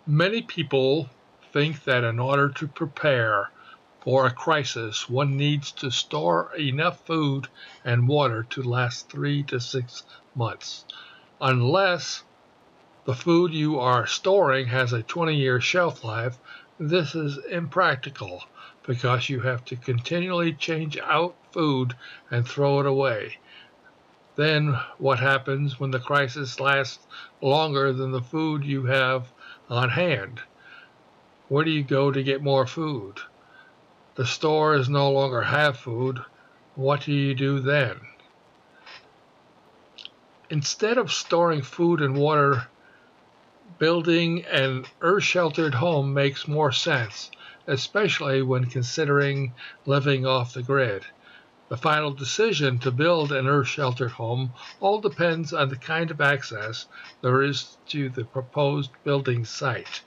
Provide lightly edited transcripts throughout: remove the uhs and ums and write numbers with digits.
Many people think that in order to prepare for a crisis, one needs to store enough food and water to last 3 to 6 months. Unless the food you are storing has a 20-year shelf life, this is impractical because you have to continually change out food and throw it away. Then what happens when the crisis lasts longer than the food you have on hand? Where do you go to get more food? The stores no longer have food. What do you do then? Instead of storing food and water, building an earth-sheltered home makes more sense, especially when considering living off the grid. The final decision to build an earth-sheltered home all depends on the kind of access there is to the proposed building site.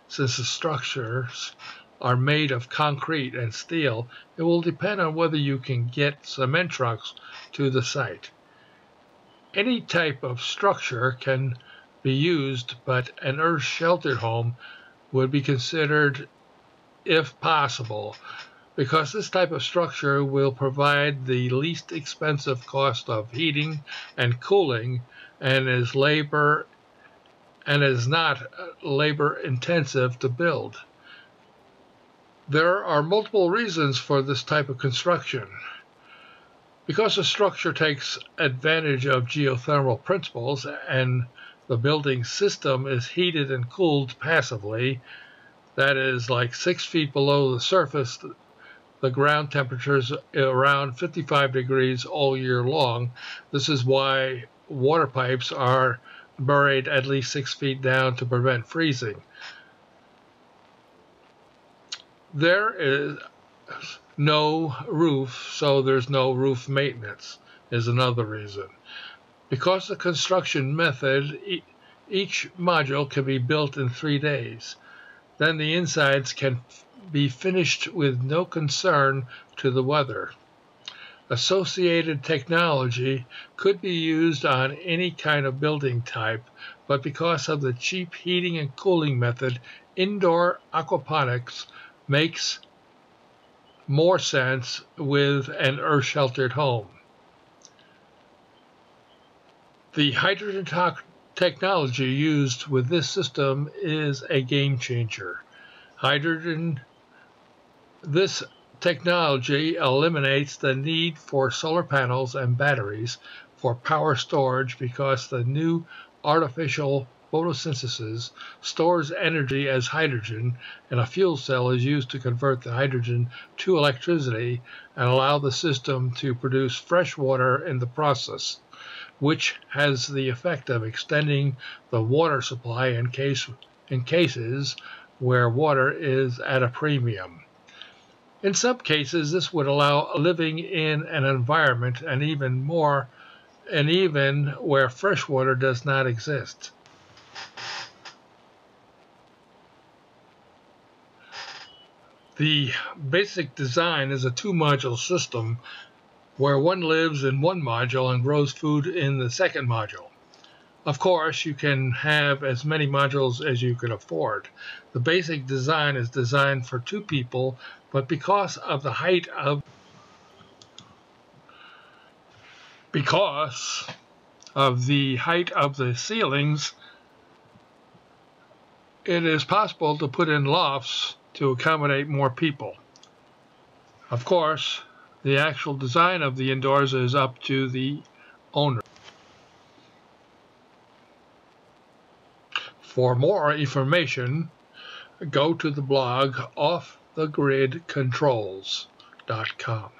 Since the structures are made of concrete and steel, it will depend on whether you can get cement trucks to the site. Any type of structure can be used, but an earth-sheltered home would be considered if possible, because this type of structure will provide the least expensive cost of heating and cooling and is not labor intensive to build. There are multiple reasons for this type of construction. Because the structure takes advantage of geothermal principles and the building system is heated and cooled passively, that is like 6 feet below the surface, the ground temperature is around 55 degrees all year long. This is why water pipes are buried at least 6 feet down to prevent freezing. There is no roof, so there's no roof maintenance, is another reason. Because the construction method, each module can be built in 3 days. Then the insides can be finished with no concern to the weather. Associated technology could be used on any kind of building type, but because of the cheap heating and cooling method, indoor aquaponics makes more sense with an earth-sheltered home. The hydrogen technology used with this system is a game changer. This technology eliminates the need for solar panels and batteries for power storage because the new artificial photosynthesis stores energy as hydrogen, and a fuel cell is used to convert the hydrogen to electricity and allow the system to produce fresh water in the process, which has the effect of extending the water supply in cases where water is at a premium. In some cases, this would allow living in an environment and even where fresh water does not exist. The basic design is a 2-module system where one lives in one module and grows food in the second module. Of course, you can have as many modules as you can afford. The basic design is designed for 2 people, but because of the height of the ceilings, it is possible to put in lofts to accommodate more people. Of course, the actual design of the indoors is up to the owner. For more information, go to the blog offthegridcontrols.com.